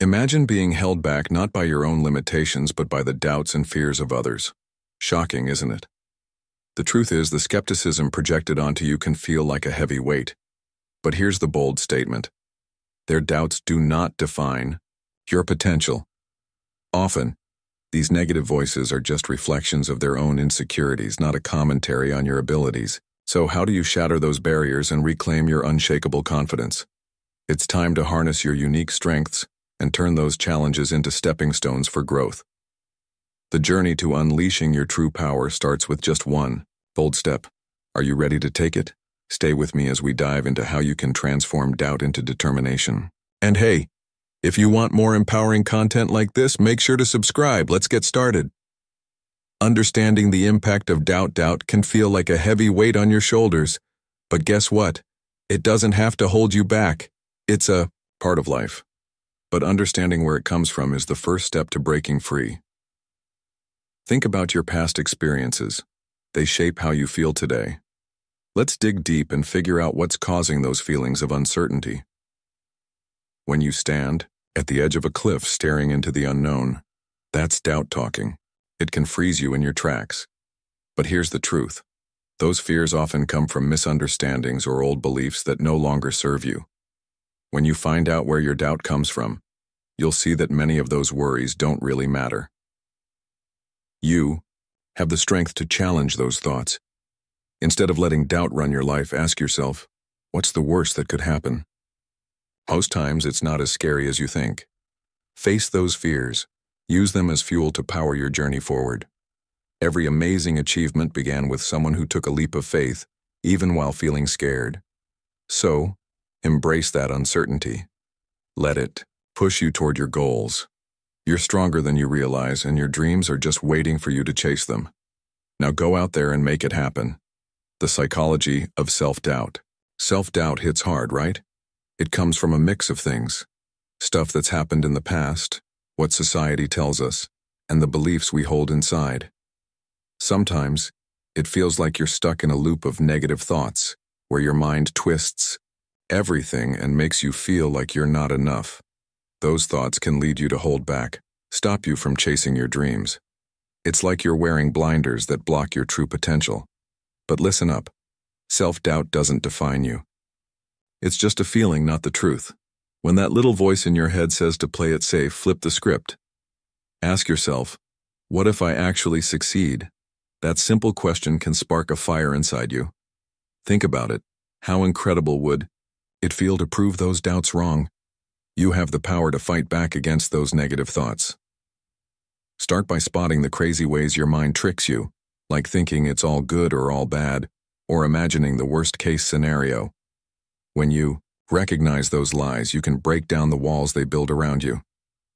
Imagine being held back not by your own limitations but by the doubts and fears of others. Shocking, isn't it? The truth is, the skepticism projected onto you can feel like a heavy weight. But here's the bold statement. Their doubts do not define your potential. Often, these negative voices are just reflections of their own insecurities, not a commentary on your abilities. So how do you shatter those barriers and reclaim your unshakable confidence? It's time to harness your unique strengths and turn those challenges into stepping stones for growth. The journey to unleashing your true power starts with just one bold step. Are you ready to take it? Stay with me as we dive into how you can transform doubt into determination. And hey, if you want more empowering content like this, make sure to subscribe. Let's get started. Understanding the impact of doubt can feel like a heavy weight on your shoulders. But guess what? It doesn't have to hold you back. It's a part of life. But understanding where it comes from is the first step to breaking free. Think about your past experiences. They shape how you feel today. Let's dig deep and figure out what's causing those feelings of uncertainty. When you stand at the edge of a cliff staring into the unknown, that's doubt talking. It can freeze you in your tracks. But here's the truth. Those fears often come from misunderstandings or old beliefs that no longer serve you. When you find out where your doubt comes from, you'll see that many of those worries don't really matter. You have the strength to challenge those thoughts. Instead of letting doubt run your life, ask yourself, what's the worst that could happen? Most times, it's not as scary as you think. Face those fears. Use them as fuel to power your journey forward. Every amazing achievement began with someone who took a leap of faith, even while feeling scared. So, embrace that uncertainty. Let it push you toward your goals. You're stronger than you realize, and your dreams are just waiting for you to chase them. Now go out there and make it happen. The psychology of self-doubt. Self-doubt hits hard, right? It comes from a mix of things. Stuff that's happened in the past, what society tells us, and the beliefs we hold inside. Sometimes, it feels like you're stuck in a loop of negative thoughts, where your mind twists everything and makes you feel like you're not enough. Those thoughts can lead you to hold back, stop you from chasing your dreams. It's like you're wearing blinders that block your true potential. But listen up. Self-doubt doesn't define you. It's just a feeling, not the truth. When that little voice in your head says to play it safe, flip the script. Ask yourself, what if I actually succeed? That simple question can spark a fire inside you. Think about it. How incredible would it feel to prove those doubts wrong? You have the power to fight back against those negative thoughts. Start by spotting the crazy ways your mind tricks you, like thinking it's all good or all bad, or imagining the worst-case scenario. When you recognize those lies, you can break down the walls they build around you.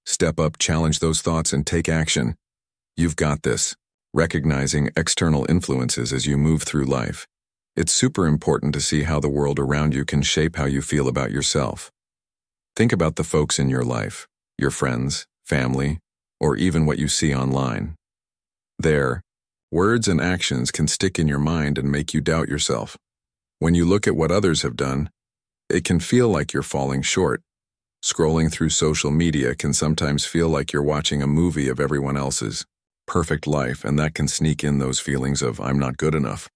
Step up, challenge those thoughts, and take action. You've got this. Recognizing external influences as you move through life. It's super important to see how the world around you can shape how you feel about yourself. Think about the folks in your life, your friends, family, or even what you see online. Their words and actions can stick in your mind and make you doubt yourself. When you look at what others have done, it can feel like you're falling short. Scrolling through social media can sometimes feel like you're watching a movie of everyone else's perfect life, and that can sneak in those feelings of I'm not good enough.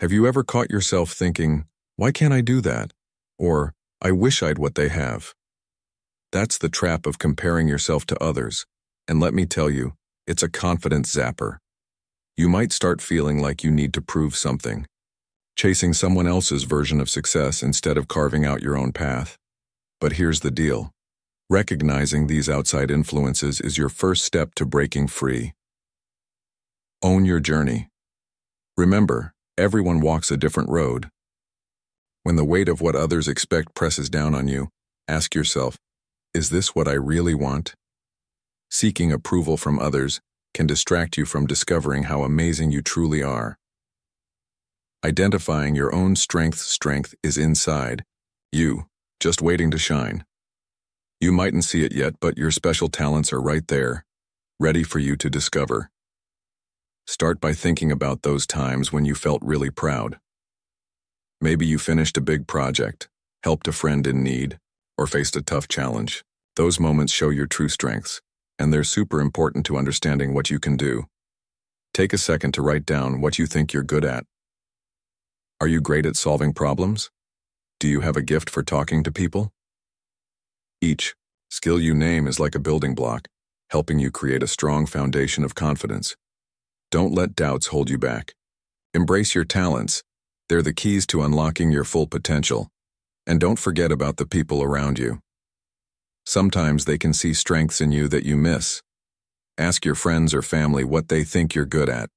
Have you ever caught yourself thinking, why can't I do that? Or, I wish I'd what they have. That's the trap of comparing yourself to others, and let me tell you, it's a confidence zapper. You might start feeling like you need to prove something, chasing someone else's version of success instead of carving out your own path. But here's the deal. Recognizing these outside influences is your first step to breaking free. Own your journey. Remember, everyone walks a different road. When the weight of what others expect presses down on you, ask yourself, is this what I really want? Seeking approval from others can distract you from discovering how amazing you truly are. Identifying your own strength is inside you, just waiting to shine. You mightn't see it yet, but your special talents are right there, ready for you to discover. Start by thinking about those times when you felt really proud. Maybe you finished a big project, helped a friend in need, or faced a tough challenge. Those moments show your true strengths, and they're super important to understanding what you can do. Take a second to write down what you think you're good at. Are you great at solving problems? Do you have a gift for talking to people? Each skill you name is like a building block, helping you create a strong foundation of confidence. Don't let doubts hold you back. Embrace your talents. They're the keys to unlocking your full potential. And don't forget about the people around you. Sometimes they can see strengths in you that you miss. Ask your friends or family what they think you're good at.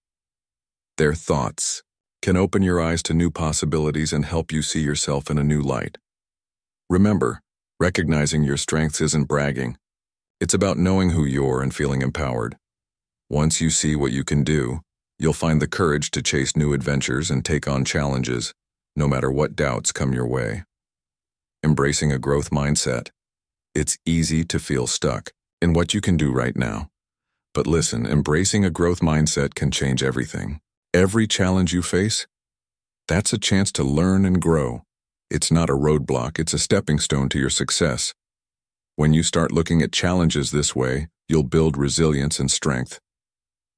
Their thoughts can open your eyes to new possibilities and help you see yourself in a new light. Remember, recognizing your strengths isn't bragging. It's about knowing who you are and feeling empowered. Once you see what you can do, you'll find the courage to chase new adventures and take on challenges, no matter what doubts come your way. Embracing a growth mindset. It's easy to feel stuck in what you can do right now. But listen, embracing a growth mindset can change everything. Every challenge you face, that's a chance to learn and grow. It's not a roadblock, it's a stepping stone to your success. When you start looking at challenges this way, you'll build resilience and strength.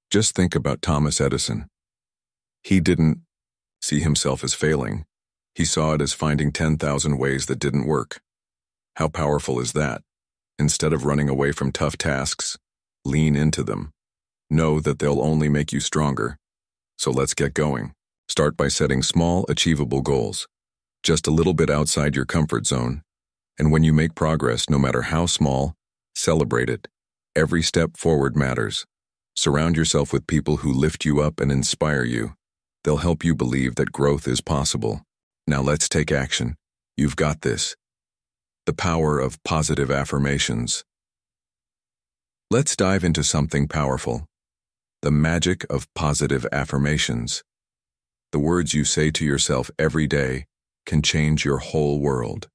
Just think about Thomas Edison. He didn't see himself as failing. He saw it as finding 10,000 ways that didn't work. How powerful is that? Instead of running away from tough tasks, lean into them. Know that they'll only make you stronger. So let's get going. Start by setting small, achievable goals, just a little bit outside your comfort zone. And when you make progress, no matter how small, celebrate it. Every step forward matters. Surround yourself with people who lift you up and inspire you. They'll help you believe that growth is possible. Now let's take action. You've got this. The power of positive affirmations. Let's dive into something powerful. The magic of positive affirmations. The words you say to yourself every day can change your whole world.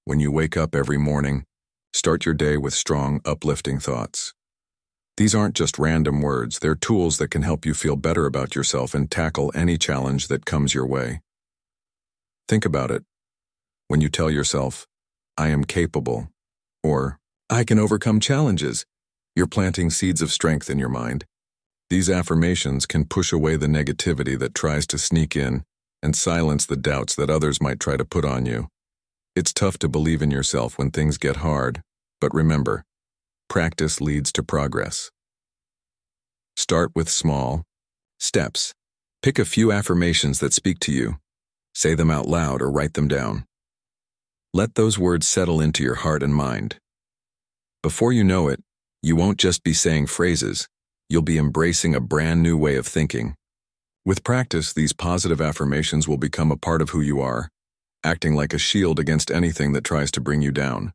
When you wake up every morning, start your day with strong, uplifting thoughts. These aren't just random words, they're tools that can help you feel better about yourself and tackle any challenge that comes your way. Think about it. When you tell yourself, I am capable, or I can overcome challenges, you're planting seeds of strength in your mind. These affirmations can push away the negativity that tries to sneak in and silence the doubts that others might try to put on you. It's tough to believe in yourself when things get hard, but remember, practice leads to progress. Start with small steps. Pick a few affirmations that speak to you. Say them out loud or write them down. Let those words settle into your heart and mind. Before you know it, you won't just be saying phrases, you'll be embracing a brand new way of thinking. With practice, these positive affirmations will become a part of who you are, acting like a shield against anything that tries to bring you down.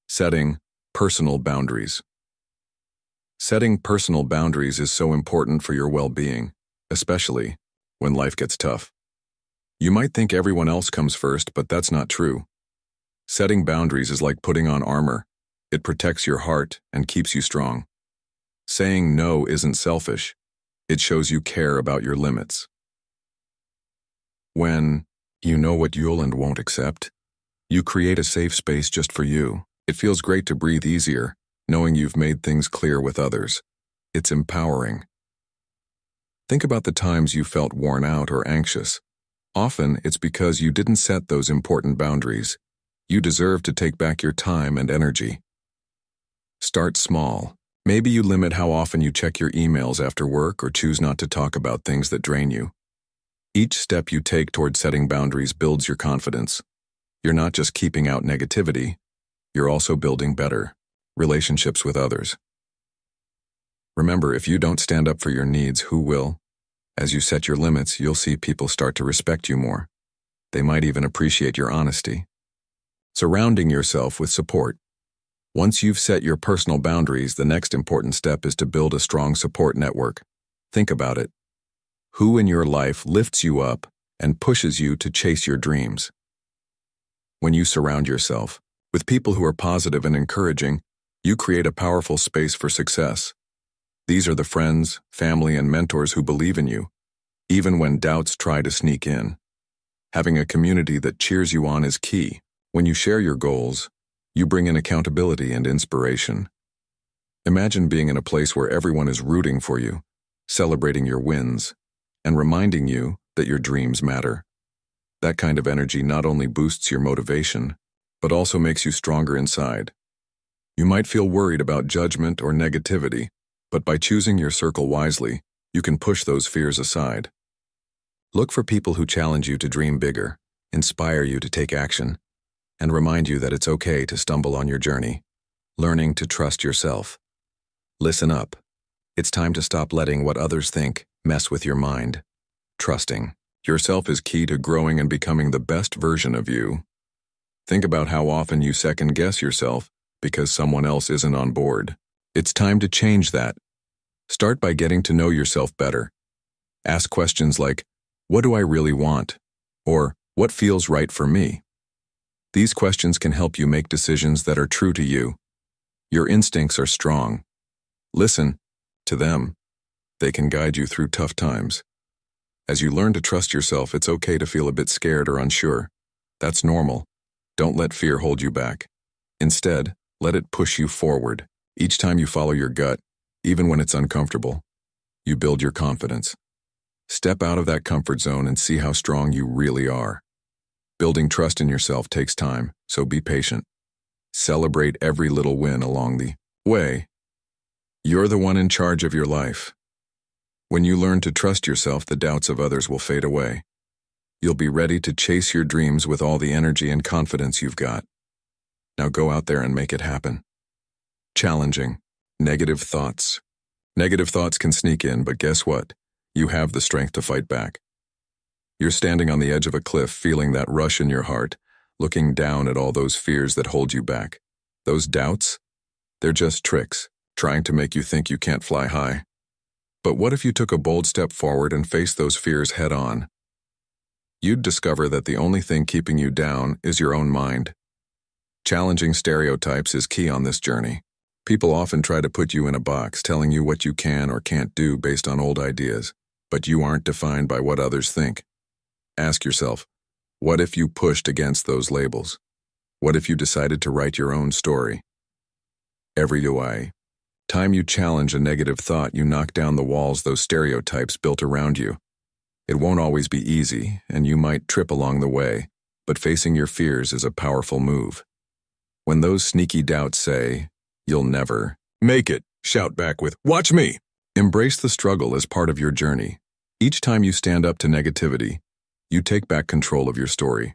Setting personal boundaries. Setting personal boundaries is so important for your well-being, especially when life gets tough. You might think everyone else comes first, but that's not true. Setting boundaries is like putting on armor. It protects your heart and keeps you strong. Saying no isn't selfish. It shows you care about your limits. When you know what you'll and won't accept, you create a safe space just for you. It feels great to breathe easier, knowing you've made things clear with others. It's empowering. Think about the times you felt worn out or anxious. Often, it's because you didn't set those important boundaries. You deserve to take back your time and energy. Start small. Maybe you limit how often you check your emails after work or choose not to talk about things that drain you. Each step you take toward setting boundaries builds your confidence. You're not just keeping out negativity, you're also building better relationships with others. Remember, if you don't stand up for your needs, who will? As you set your limits, you'll see people start to respect you more. They might even appreciate your honesty. Surrounding yourself with support. Once you've set your personal boundaries, the next important step is to build a strong support network. Think about it. Who in your life lifts you up and pushes you to chase your dreams? When you surround yourself with people who are positive and encouraging, you create a powerful space for success. These are the friends, family, and mentors who believe in you, even when doubts try to sneak in. Having a community that cheers you on is key. When you share your goals, You bring in accountability and inspiration. Imagine being in a place where everyone is rooting for you, celebrating your wins, and reminding you that your dreams matter. That kind of energy not only boosts your motivation, but also makes you stronger inside. You might feel worried about judgment or negativity, but by choosing your circle wisely, you can push those fears aside. Look for people who challenge you to dream bigger, inspire you to take action, and remind you that it's okay to stumble on your journey, learning to trust yourself. Listen up. It's time to stop letting what others think mess with your mind. Trusting yourself is key to growing and becoming the best version of you. Think about how often you second-guess yourself because someone else isn't on board. It's time to change that. Start by getting to know yourself better. Ask questions like, what do I really want? Or, what feels right for me? These questions can help you make decisions that are true to you. Your instincts are strong. Listen to them. They can guide you through tough times. As you learn to trust yourself, it's okay to feel a bit scared or unsure. That's normal. Don't let fear hold you back. Instead, let it push you forward. Each time you follow your gut, even when it's uncomfortable, you build your confidence. Step out of that comfort zone and see how strong you really are. Building trust in yourself takes time, so be patient. Celebrate every little win along the way. You're the one in charge of your life. When you learn to trust yourself, the doubts of others will fade away. You'll be ready to chase your dreams with all the energy and confidence you've got. Now go out there and make it happen. Challenging. Negative thoughts. Negative thoughts can sneak in, but guess what? You have the strength to fight back. You're standing on the edge of a cliff, feeling that rush in your heart, looking down at all those fears that hold you back. Those doubts? They're just tricks, trying to make you think you can't fly high. But what if you took a bold step forward and faced those fears head on? You'd discover that the only thing keeping you down is your own mind. Challenging stereotypes is key on this journey. People often try to put you in a box, telling you what you can or can't do based on old ideas, but you aren't defined by what others think. Ask yourself, what if you pushed against those labels? What if you decided to write your own story? Every time you challenge a negative thought, you knock down the walls those stereotypes built around you. It won't always be easy, and you might trip along the way, but facing your fears is a powerful move. When those sneaky doubts say, "You'll never make it," shout back with, "Watch me!" Embrace the struggle as part of your journey. Each time you stand up to negativity, you take back control of your story.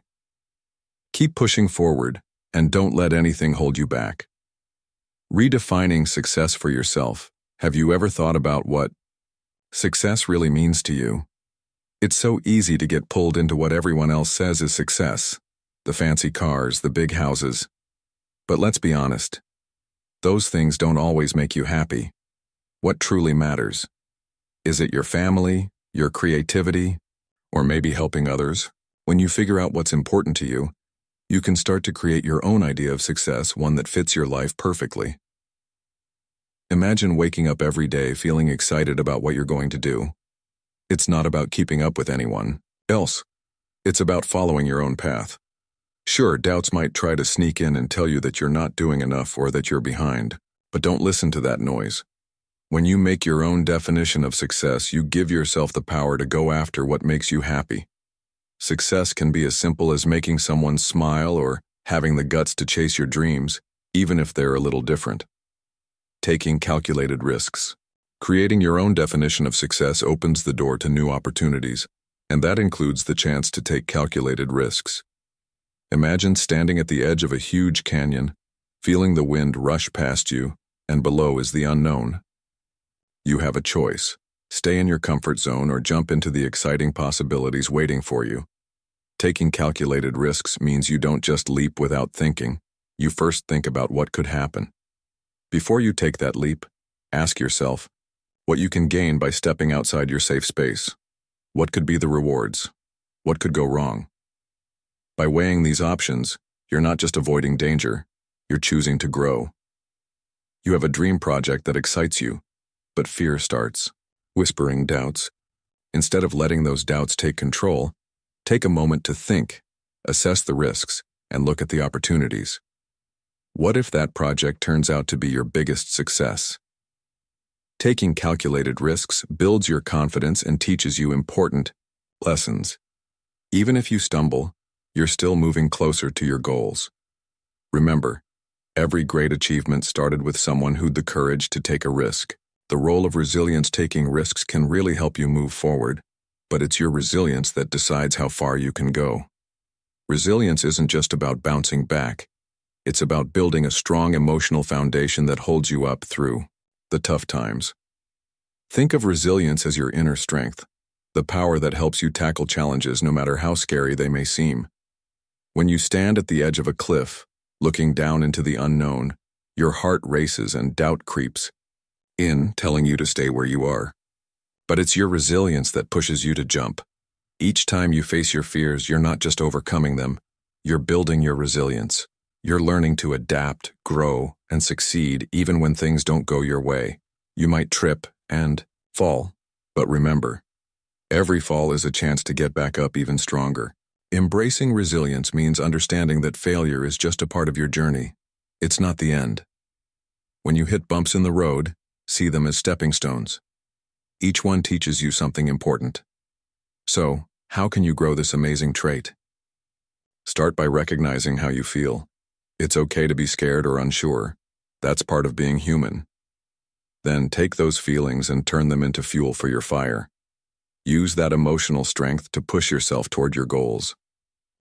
Keep pushing forward, and don't let anything hold you back. Redefining success for yourself. Have you ever thought about what success really means to you? It's so easy to get pulled into what everyone else says is success. The fancy cars, the big houses. But let's be honest. Those things don't always make you happy. What truly matters? Is it your family, your creativity, or maybe helping others? When you figure out what's important to you, you can start to create your own idea of success, one that fits your life perfectly. Imagine waking up every day feeling excited about what you're going to do. It's not about keeping up with anyone else. It's about following your own path. Sure, doubts might try to sneak in and tell you that you're not doing enough or that you're behind, but don't listen to that noise. When you make your own definition of success, you give yourself the power to go after what makes you happy. Success can be as simple as making someone smile or having the guts to chase your dreams, even if they're a little different. Taking calculated risks. Creating your own definition of success opens the door to new opportunities, and that includes the chance to take calculated risks. Imagine standing at the edge of a huge canyon, feeling the wind rush past you, and below is the unknown. You have a choice. Stay in your comfort zone or jump into the exciting possibilities waiting for you. Taking calculated risks means you don't just leap without thinking. You first think about what could happen. Before you take that leap, ask yourself what you can gain by stepping outside your safe space. What could be the rewards? What could go wrong? By weighing these options, you're not just avoiding danger, you're choosing to grow. You have a dream project that excites you, but fear starts whispering doubts. Instead of letting those doubts take control, take a moment to think, assess the risks, and look at the opportunities. What if that project turns out to be your biggest success? Taking calculated risks builds your confidence and teaches you important lessons. Even if you stumble, you're still moving closer to your goals. Remember, every great achievement started with someone who had the courage to take a risk. The role of resilience: taking risks can really help you move forward, but it's your resilience that decides how far you can go. Resilience isn't just about bouncing back. It's about building a strong emotional foundation that holds you up through the tough times. Think of resilience as your inner strength, the power that helps you tackle challenges no matter how scary they may seem. When you stand at the edge of a cliff, looking down into the unknown, your heart races and doubt creeps in, telling you to stay where you are. But it's your resilience that pushes you to jump. Each time you face your fears, you're not just overcoming them, you're building your resilience. You're learning to adapt, grow, and succeed even when things don't go your way. You might trip and fall, but remember, every fall is a chance to get back up even stronger. Embracing resilience means understanding that failure is just a part of your journey. It's not the end. When you hit bumps in the road, see them as stepping stones. Each one teaches you something important. So, how can you grow this amazing trait? Start by recognizing how you feel. It's okay to be scared or unsure. That's part of being human. Then take those feelings and turn them into fuel for your fire. Use that emotional strength to push yourself toward your goals.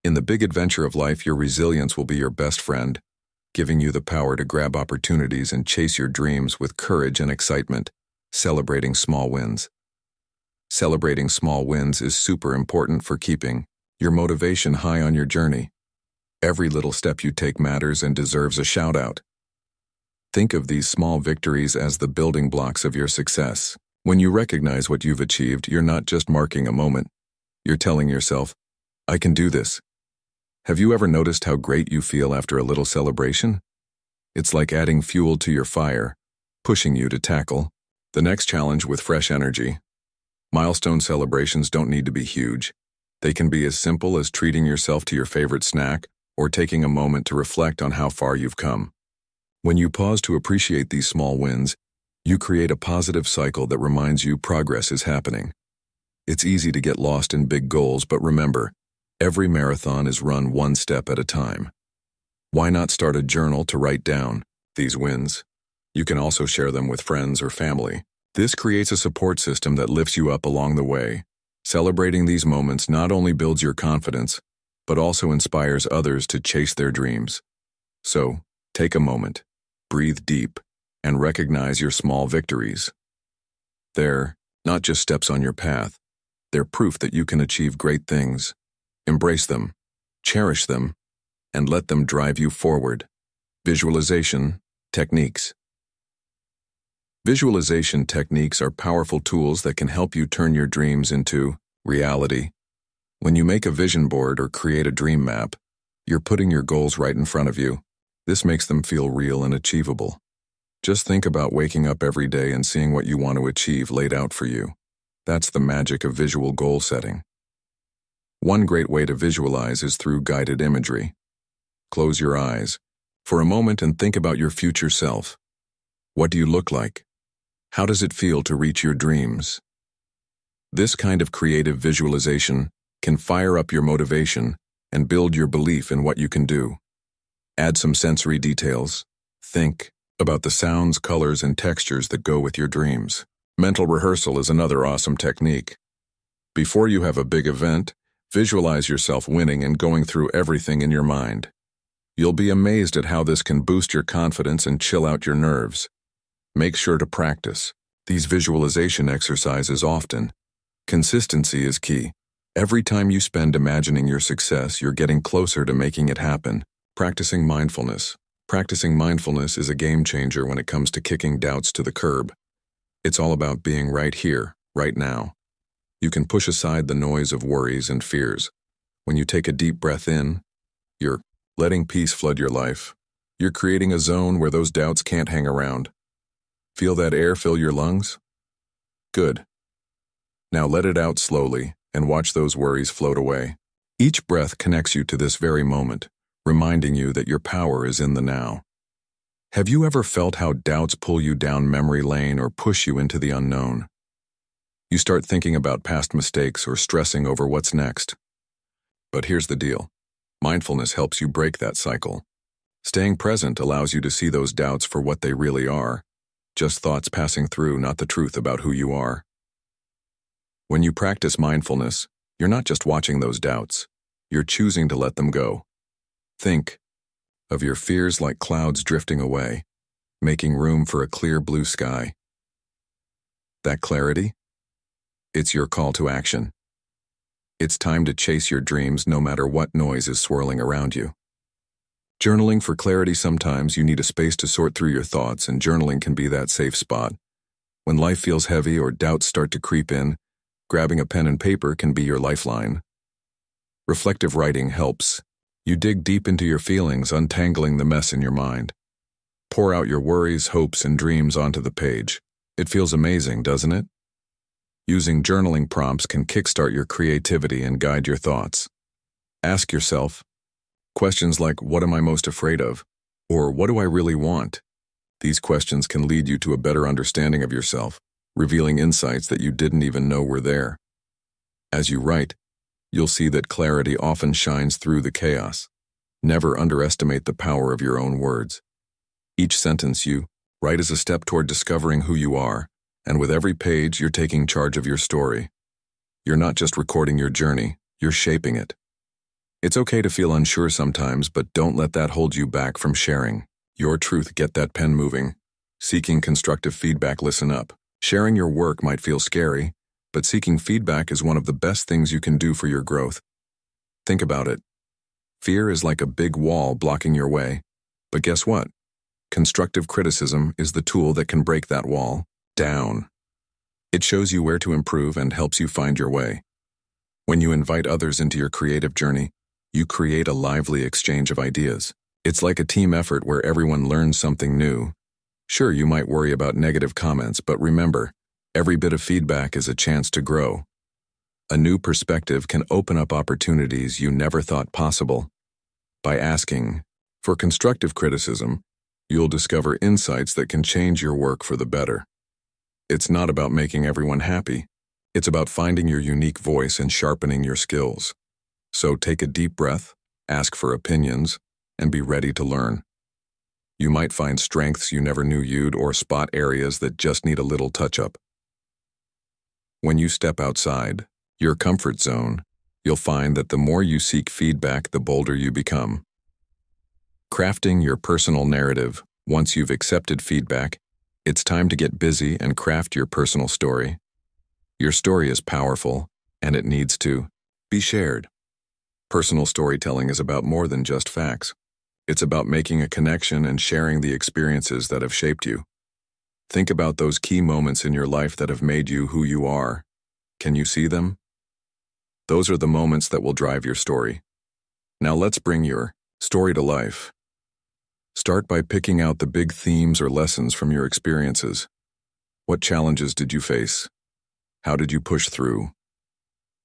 In the big adventure of life, your resilience will be your best friend, giving you the power to grab opportunities and chase your dreams with courage and excitement. Celebrating small wins. Celebrating small wins is super important for keeping your motivation high on your journey. Every little step you take matters and deserves a shout-out. Think of these small victories as the building blocks of your success. When you recognize what you've achieved, you're not just marking a moment. You're telling yourself, I can do this. Have you ever noticed how great you feel after a little celebration? It's like adding fuel to your fire, pushing you to tackle the next challenge with fresh energy. Milestone celebrations don't need to be huge. They can be as simple as treating yourself to your favorite snack or taking a moment to reflect on how far you've come. When you pause to appreciate these small wins, you create a positive cycle that reminds you progress is happening. It's easy to get lost in big goals, but remember, every marathon is run one step at a time. Why not start a journal to write down these wins? You can also share them with friends or family. This creates a support system that lifts you up along the way. Celebrating these moments not only builds your confidence, but also inspires others to chase their dreams. So, take a moment, breathe deep, and recognize your small victories. They're not just steps on your path, they're proof that you can achieve great things. Embrace them, cherish them, and let them drive you forward. Visualization techniques. Visualization techniques are powerful tools that can help you turn your dreams into reality. When you make a vision board or create a dream map, you're putting your goals right in front of you. This makes them feel real and achievable. Just think about waking up every day and seeing what you want to achieve laid out for you. That's the magic of visual goal setting. One great way to visualize is through guided imagery. Close your eyes for a moment and think about your future self. What do you look like? How does it feel to reach your dreams? This kind of creative visualization can fire up your motivation and build your belief in what you can do. Add some sensory details. Think about the sounds, colors, and textures that go with your dreams. Mental rehearsal is another awesome technique. Before you have a big event, visualize yourself winning and going through everything in your mind. You'll be amazed at how this can boost your confidence and chill out your nerves. Make sure to practice these visualization exercises often. Consistency is key. Every time you spend imagining your success, you're getting closer to making it happen. Practicing mindfulness. Practicing mindfulness is a game changer when it comes to kicking doubts to the curb. It's all about being right here, right now. You can push aside the noise of worries and fears. When you take a deep breath in, you're letting peace flood your life. You're creating a zone where those doubts can't hang around. Feel that air fill your lungs? Good. Now let it out slowly and watch those worries float away. Each breath connects you to this very moment, reminding you that your power is in the now. Have you ever felt how doubts pull you down memory lane or push you into the unknown? You start thinking about past mistakes or stressing over what's next. But here's the deal. Mindfulness helps you break that cycle. Staying present allows you to see those doubts for what they really are, just thoughts passing through, not the truth about who you are. When you practice mindfulness, you're not just watching those doubts, you're choosing to let them go. Think of your fears like clouds drifting away, making room for a clear blue sky. That clarity? It's your call to action. It's time to chase your dreams no matter what noise is swirling around you. Journaling for clarity. Sometimes you need a space to sort through your thoughts, and journaling can be that safe spot. When life feels heavy or doubts start to creep in, grabbing a pen and paper can be your lifeline. Reflective writing helps. You dig deep into your feelings, untangling the mess in your mind. Pour out your worries, hopes, and dreams onto the page. It feels amazing, doesn't it? Using journaling prompts can kickstart your creativity and guide your thoughts. Ask yourself questions like, what am I most afraid of? Or what do I really want? These questions can lead you to a better understanding of yourself, revealing insights that you didn't even know were there. As you write, you'll see that clarity often shines through the chaos. Never underestimate the power of your own words. Each sentence you write is a step toward discovering who you are, and with every page you're taking charge of your story. You're not just recording your journey, you're shaping it. It's okay to feel unsure sometimes, but don't let that hold you back from sharing your truth. Get that pen moving. Seeking constructive feedback. Listen up. Sharing your work might feel scary, but seeking feedback is one of the best things you can do for your growth. Think about it. Fear is like a big wall blocking your way. But guess what? Constructive criticism is the tool that can break that wall down. It shows you where to improve and helps you find your way. When you invite others into your creative journey, you create a lively exchange of ideas. It's like a team effort where everyone learns something new. Sure, you might worry about negative comments, but remember, every bit of feedback is a chance to grow. A new perspective can open up opportunities you never thought possible. By asking for constructive criticism, you'll discover insights that can change your work for the better. It's not about making everyone happy. It's about finding your unique voice and sharpening your skills. So take a deep breath, ask for opinions, and be ready to learn. You might find strengths you never knew you'd, or spot areas that just need a little touch-up. When you step outside your comfort zone, you'll find that the more you seek feedback, the bolder you become. Crafting your personal narrative. Once you've accepted feedback, it's time to get busy and craft your personal story. Your story is powerful, and it needs to be shared. Personal storytelling is about more than just facts. It's about making a connection and sharing the experiences that have shaped you. Think about those key moments in your life that have made you who you are. Can you see them? Those are the moments that will drive your story. Now let's bring your story to life. Start by picking out the big themes or lessons from your experiences. What challenges did you face? How did you push through?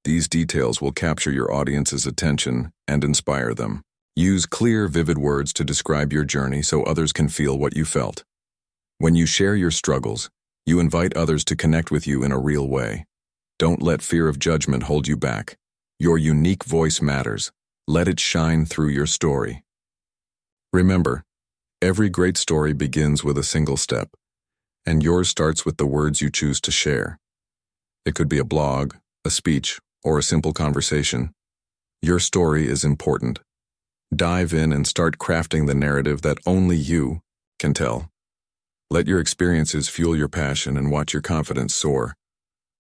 These details will capture your audience's attention and inspire them. Use clear, vivid words to describe your journey so others can feel what you felt. When you share your struggles, you invite others to connect with you in a real way. Don't let fear of judgment hold you back. Your unique voice matters. Let it shine through your story. Remember, every great story begins with a single step, and yours starts with the words you choose to share. It could be a blog, a speech, or a simple conversation. Your story is important. Dive in and start crafting the narrative that only you can tell. Let your experiences fuel your passion and watch your confidence soar.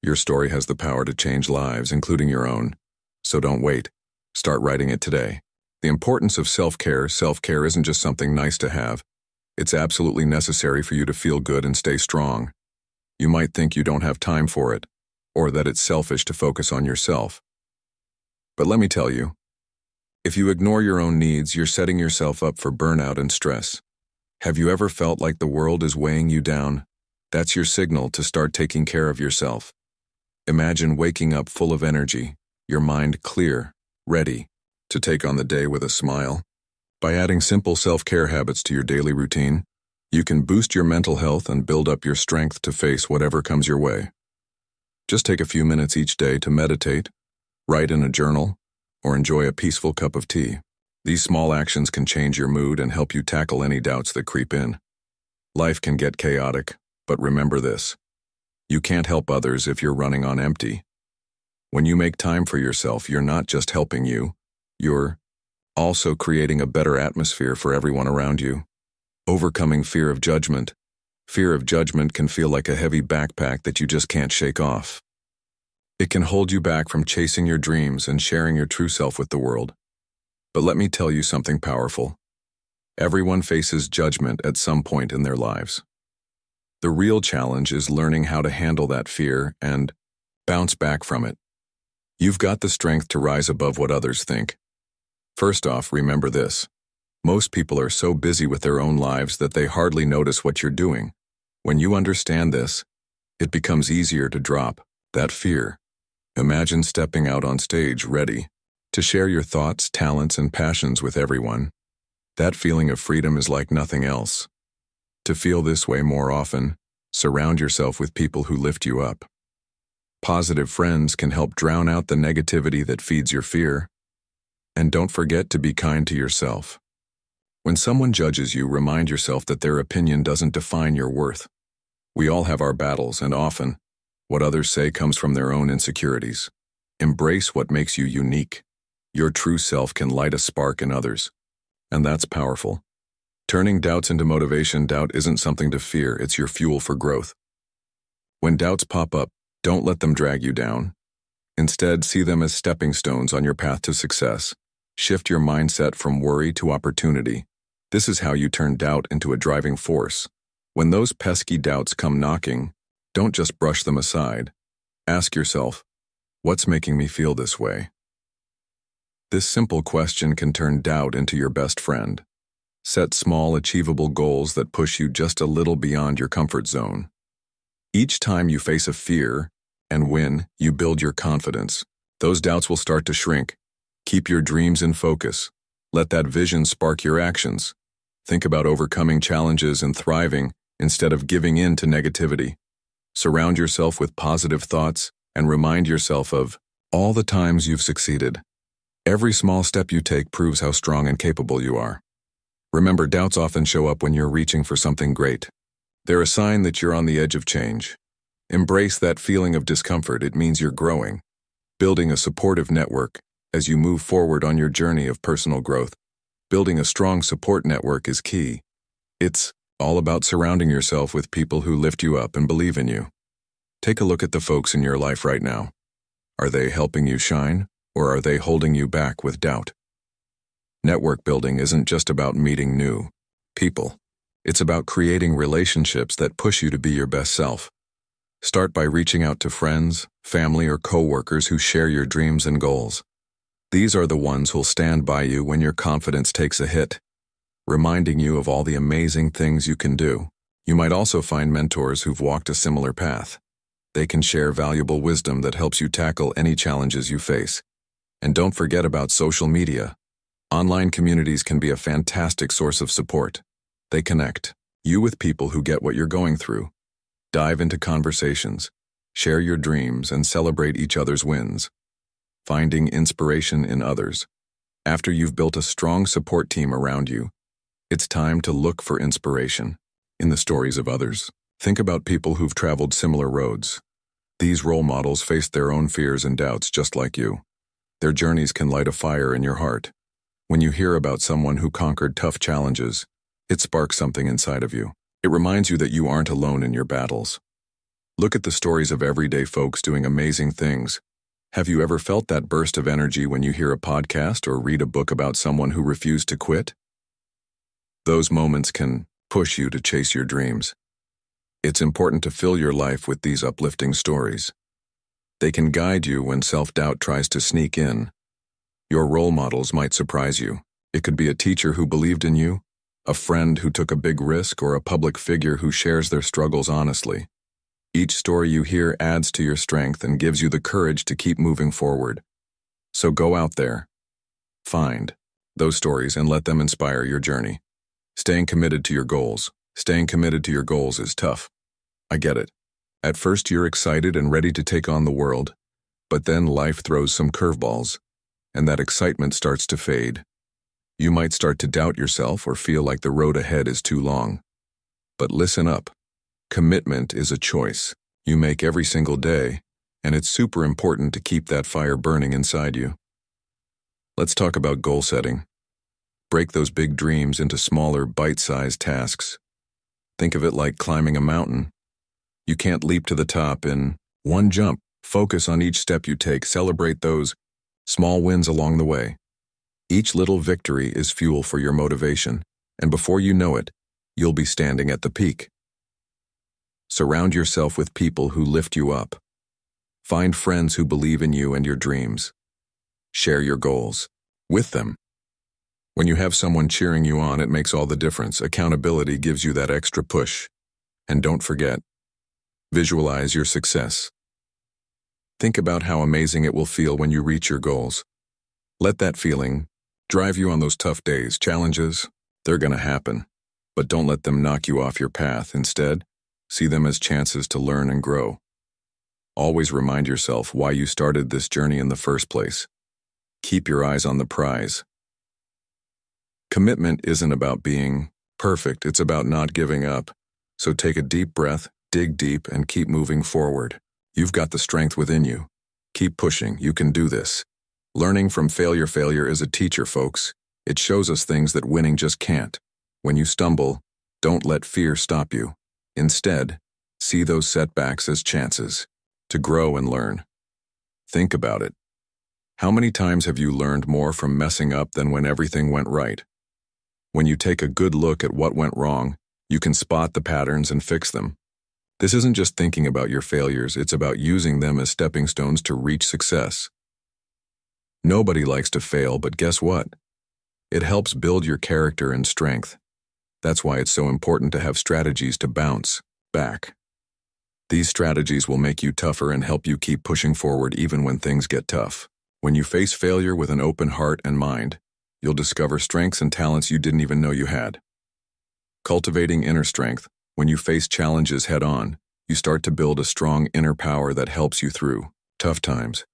Your story has the power to change lives, including your own. So don't wait. Start writing it today. The importance of self-care. Self-care isn't just something nice to have. It's absolutely necessary for you to feel good and stay strong. You might think you don't have time for it, or that it's selfish to focus on yourself. But let me tell you, if you ignore your own needs, you're setting yourself up for burnout and stress. Have you ever felt like the world is weighing you down? That's your signal to start taking care of yourself. Imagine waking up full of energy, your mind clear, ready to take on the day with a smile. By adding simple self-care habits to your daily routine, You can boost your mental health and build up your strength to face whatever comes your way. Just take a few minutes each day to meditate, write in a journal, or enjoy a peaceful cup of tea. These small actions can change your mood and help you tackle any doubts that creep in. Life can get chaotic, but remember this: you can't help others if you're running on empty. When you make time for yourself, you're not just helping you, you're also creating a better atmosphere for everyone around you. Overcoming fear of judgment. Fear of judgment can feel like a heavy backpack that you just can't shake off. It can hold you back from chasing your dreams and sharing your true self with the world. But let me tell you something powerful. Everyone faces judgment at some point in their lives. The real challenge is learning how to handle that fear and bounce back from it. You've got the strength to rise above what others think. First off, remember this: most people are so busy with their own lives that they hardly notice what you're doing. When you understand this, it becomes easier to drop that fear. Imagine stepping out on stage ready to share your thoughts, talents, and passions with everyone. That feeling of freedom is like nothing else. To feel this way more often, surround yourself with people who lift you up. Positive friends can help drown out the negativity that feeds your fear. And don't forget to be kind to yourself. When someone judges you, remind yourself that their opinion doesn't define your worth. We all have our battles, and often, what others say comes from their own insecurities. Embrace what makes you unique. Your true self can light a spark in others. And that's powerful. Turning doubts into motivation. Doubt isn't something to fear, it's your fuel for growth. When doubts pop up, don't let them drag you down. Instead, see them as stepping stones on your path to success. Shift your mindset from worry to opportunity. This is how you turn doubt into a driving force. When those pesky doubts come knocking, don't just brush them aside. Ask yourself, what's making me feel this way? This simple question can turn doubt into your best friend. Set small, achievable goals that push you just a little beyond your comfort zone. Each time you face a fear and win, you build your confidence. Those doubts will start to shrink. Keep your dreams in focus. Let that vision spark your actions. Think about overcoming challenges and thriving instead of giving in to negativity. Surround yourself with positive thoughts and remind yourself of all the times you've succeeded. Every small step you take proves how strong and capable you are. Remember, doubts often show up when you're reaching for something great. They're a sign that you're on the edge of change. Embrace that feeling of discomfort. It means you're growing, building a supportive network as you move forward on your journey of personal growth. Building a strong support network is key. It's all about surrounding yourself with people who lift you up and believe in you. Take a look at the folks in your life right now. Are they helping you shine, or are they holding you back with doubt? Network building isn't just about meeting new people. It's about creating relationships that push you to be your best self. Start by reaching out to friends, family, or coworkers who share your dreams and goals. These are the ones who'll stand by you when your confidence takes a hit, reminding you of all the amazing things you can do. You might also find mentors who've walked a similar path. They can share valuable wisdom that helps you tackle any challenges you face. And don't forget about social media. Online communities can be a fantastic source of support. They connect you with people who get what you're going through. Dive into conversations, share your dreams, and celebrate each other's wins. Finding inspiration in others. After you've built a strong support team around you, it's time to look for inspiration in the stories of others. Think about people who've traveled similar roads. These role models faced their own fears and doubts just like you. Their journeys can light a fire in your heart. When you hear about someone who conquered tough challenges, it sparks something inside of you. It reminds you that you aren't alone in your battles. Look at the stories of everyday folks doing amazing things. Have you ever felt that burst of energy when you hear a podcast or read a book about someone who refused to quit? Those moments can push you to chase your dreams. It's important to fill your life with these uplifting stories. They can guide you when self-doubt tries to sneak in. Your role models might surprise you. It could be a teacher who believed in you, a friend who took a big risk, or a public figure who shares their struggles honestly. Each story you hear adds to your strength and gives you the courage to keep moving forward. So go out there, find those stories and let them inspire your journey. Staying committed to your goals, Staying committed to your goals is tough. I get it. At first you're excited and ready to take on the world, but then life throws some curveballs, and that excitement starts to fade. You might start to doubt yourself or feel like the road ahead is too long. But listen up. Commitment is a choice you make every single day, and it's super important to keep that fire burning inside you. Let's talk about goal setting. Break those big dreams into smaller, bite-sized tasks. Think of it like climbing a mountain. You can't leap to the top in one jump. Focus on each step you take. Celebrate those small wins along the way. Each little victory is fuel for your motivation, and before you know it, you'll be standing at the peak. Surround yourself with people who lift you up. Find friends who believe in you and your dreams. Share your goals with them. When you have someone cheering you on, it makes all the difference. Accountability gives you that extra push. And don't forget, visualize your success. Think about how amazing it will feel when you reach your goals. Let that feeling drive you on those tough days. Challenges, they're gonna happen, but don't let them knock you off your path. Instead, see them as chances to learn and grow. Always remind yourself why you started this journey in the first place. Keep your eyes on the prize. Commitment isn't about being perfect, it's about not giving up. So take a deep breath, dig deep, and keep moving forward. You've got the strength within you. Keep pushing, you can do this. Learning from failure is a teacher, folks. It shows us things that winning just can't. When you stumble, don't let fear stop you. Instead, see those setbacks as chances to grow and learn. Think about it. How many times have you learned more from messing up than when everything went right? When you take a good look at what went wrong, you can spot the patterns and fix them. This isn't just thinking about your failures, it's about using them as stepping stones to reach success. Nobody likes to fail, but guess what? It helps build your character and strength. That's why it's so important to have strategies to bounce back. These strategies will make you tougher and help you keep pushing forward even when things get tough. When you face failure with an open heart and mind, you'll discover strengths and talents you didn't even know you had. Cultivating inner strength. When you face challenges head-on, you start to build a strong inner power that helps you through tough times.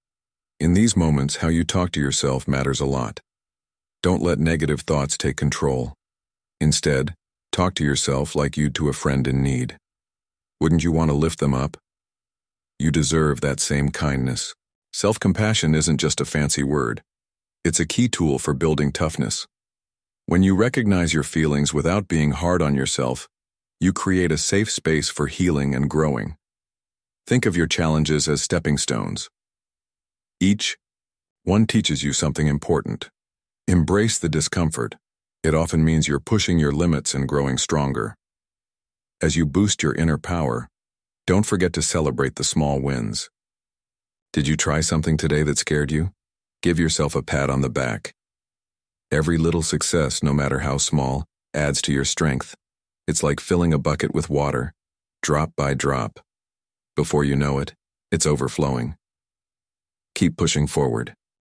In these moments, how you talk to yourself matters a lot. Don't let negative thoughts take control. Instead, talk to yourself like you'd to a friend in need. Wouldn't you want to lift them up? You deserve that same kindness. Self-compassion isn't just a fancy word. It's a key tool for building toughness. When you recognize your feelings without being hard on yourself, you create a safe space for healing and growing. Think of your challenges as stepping stones. Each one teaches you something important. Embrace the discomfort. It often means you're pushing your limits and growing stronger. As you boost your inner power, don't forget to celebrate the small wins. Did you try something today that scared you? Give yourself a pat on the back. Every little success, no matter how small, adds to your strength. It's like filling a bucket with water, drop by drop. Before you know it, it's overflowing. Keep pushing forward.